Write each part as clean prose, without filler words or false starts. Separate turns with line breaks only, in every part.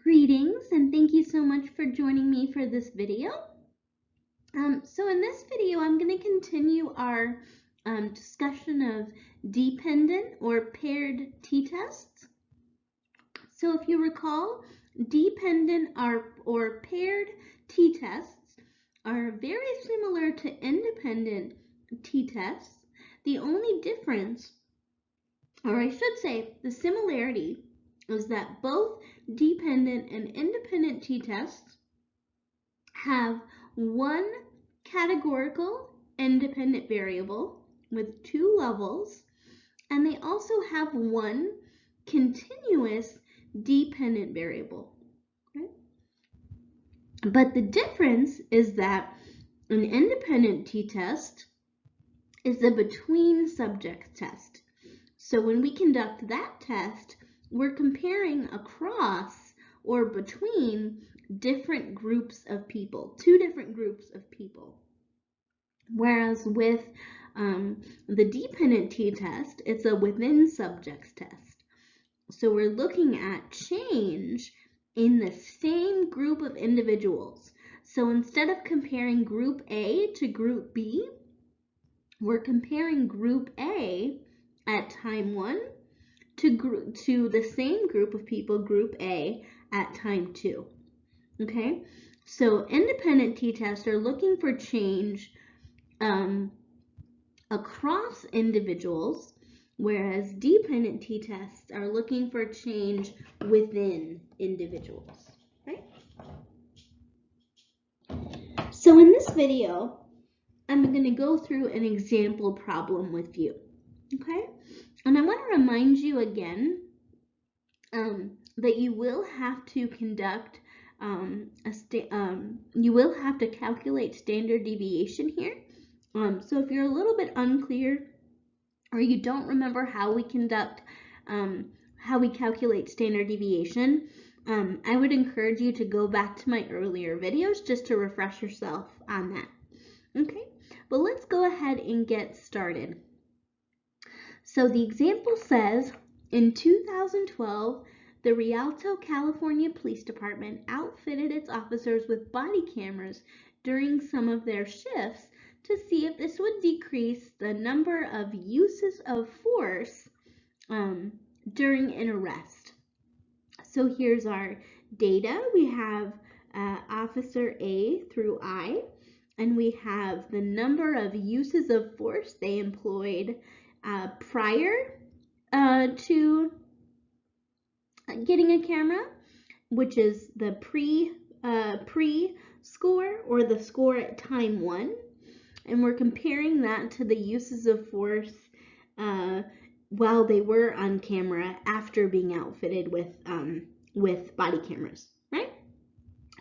Greetings, and thank you so much for joining me for this video. So in this video, I'm going to continue our discussion of dependent or paired t-tests. So if you recall, dependent or paired t-tests are very similar to independent t-tests. The only difference, or I should say the similarity, is that both dependent and independent t-tests have one categorical independent variable with two levels, and they also have one continuous dependent variable. Okay? But the difference is that an independent t-test is a between subjects test. So when we conduct that test, we're comparing across or between different groups of people, two different groups of people. Whereas with the dependent t-test, it's a within subjects test. So we're looking at change in the same group of individuals. So instead of comparing group A to group B, we're comparing group A at time 1 to the same group of people, group A, at time 2. Okay, so independent t-tests are looking for change across individuals, whereas dependent t-tests are looking for change within individuals. Right? So in this video, I'm going to go through an example problem with you. Okay? And I want to remind you again that you will have to conduct you will have to calculate standard deviation here. So if you're a little bit unclear or you don't remember how we calculate standard deviation, I would encourage you to go back to my earlier videos just to refresh yourself on that. Okay, but let's go ahead and get started. So the example says, in 2012, the Rialto, California Police Department outfitted its officers with body cameras during some of their shifts to see if this would decrease the number of uses of force during an arrest. So here's our data. We have Officer A through I, and we have the number of uses of force they employed prior to getting a camera, which is the pre score or the score at time 1, and we're comparing that to the uses of force while they were on camera after being outfitted with body cameras, right?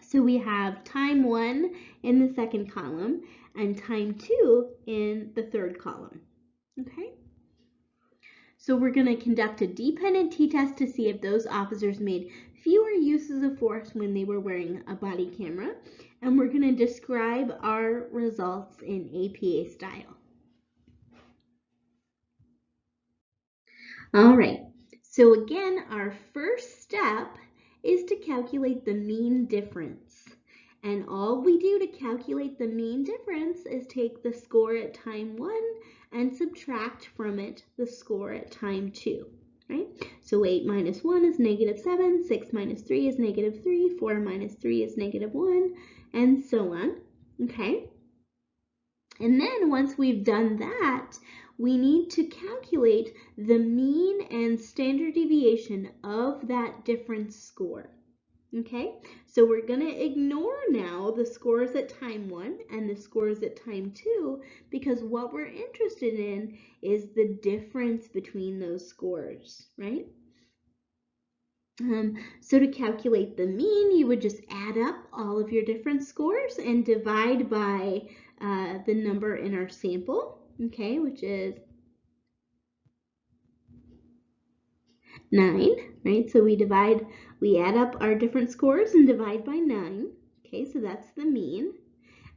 So we have time 1 in the second column and time 2 in the third column. Okay? So we're going to conduct a dependent t-test to see if those officers made fewer uses of force when they were wearing a body camera, and we're going to describe our results in APA style. All right, so again, our first step is to calculate the mean difference. And all we do to calculate the mean difference is take the score at time 1 and subtract from it the score at time 2, right? So 8 minus 1 is -7, 6 minus 3 is -3, 4 minus 3 is -1, and so on, okay? And then once we've done that, we need to calculate the mean and standard deviation of that difference score. Okay, so we're going to ignore now the scores at time 1 and the scores at time 2 because what we're interested in is the difference between those scores, right? So to calculate the mean, you would just add up all of your different scores and divide by the number in our sample, okay, which is 9, right? So we add up our different scores and divide by 9. Okay, so that's the mean.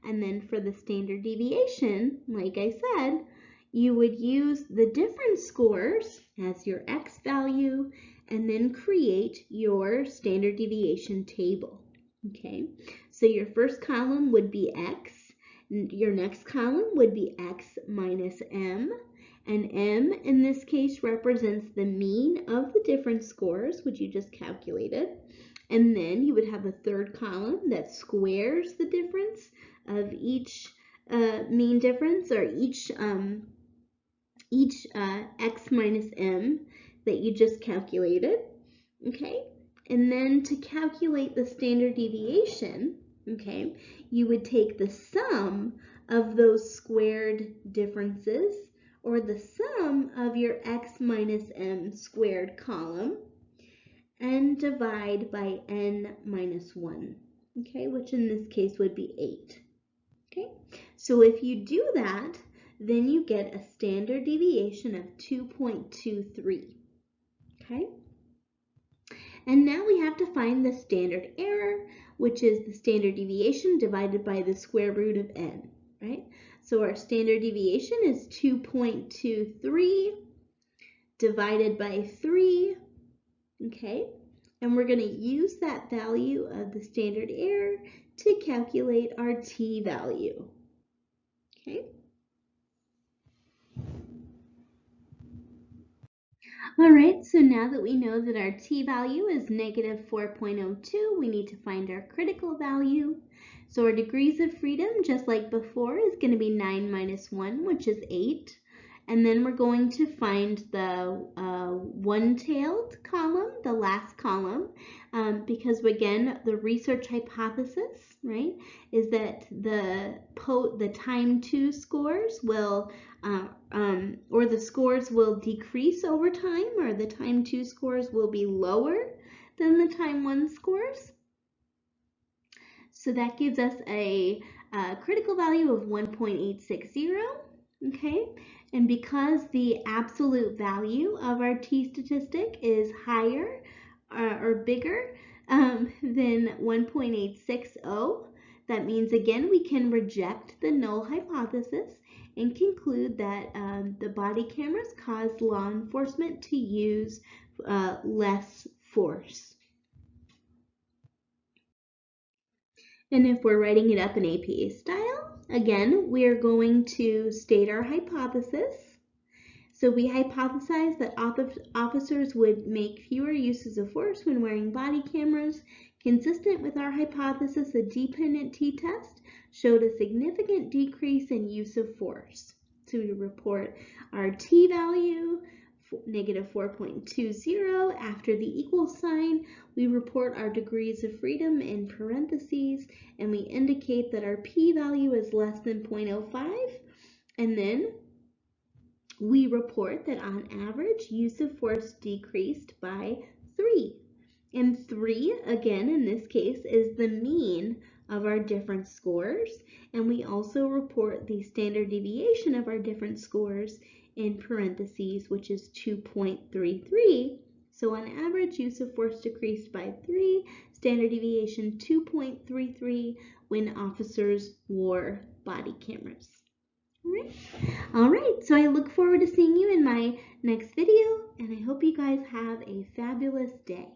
And then for the standard deviation, like I said, you would use the different scores as your x value and then create your standard deviation table. Okay, so your first column would be x, your next column would be x minus m, and m in this case represents the mean of the different scores, which you just calculated. And then you would have a third column that squares the difference of each mean difference, or each x minus m that you just calculated. Okay, and then to calculate the standard deviation, okay, you would take the sum of those squared differences, or the sum of your x minus m squared column, and divide by n minus 1, okay, which in this case would be 8. Okay, so if you do that, then you get a standard deviation of 2.23. Okay, and now we have to find the standard error, which is the standard deviation divided by the square root of n, right? So our standard deviation is 2.23 divided by 3, okay? And we're going to use that value of the standard error to calculate our t-value, okay? All right, so now that we know that our t-value is negative 4.02, we need to find our critical value. So our degrees of freedom, just like before, is going to be 9 minus 1, which is 8. And then we're going to find the one-tailed column, the last column, because again, the research hypothesis, right, is that the time 2 scores will, or the scores will decrease over time, or the time 2 scores will be lower than the time 1 scores. So that gives us a critical value of 1.860, okay? And because the absolute value of our t-statistic is higher or bigger than 1.860, that means, again, we can reject the null hypothesis and conclude that the body cameras caused law enforcement to use less force. And if we're writing it up in APA style, again, we're going to state our hypothesis. So we hypothesize that officers would make fewer uses of force when wearing body cameras. Consistent with our hypothesis, a dependent t-test showed a significant decrease in use of force. So we report our t-value, negative 4.20. After the equal sign, we report our degrees of freedom in parentheses, and we indicate that our p-value is less than 0.05. And then we report that on average, use of force decreased by 3. And 3, again, in this case, is the mean of our different scores. And we also report the standard deviation of our different scores in parentheses, which is 2.33. So on average, use of force decreased by 3, standard deviation 2.33 when officers wore body cameras. All right, so I look forward to seeing you in my next video, and I hope you guys have a fabulous day.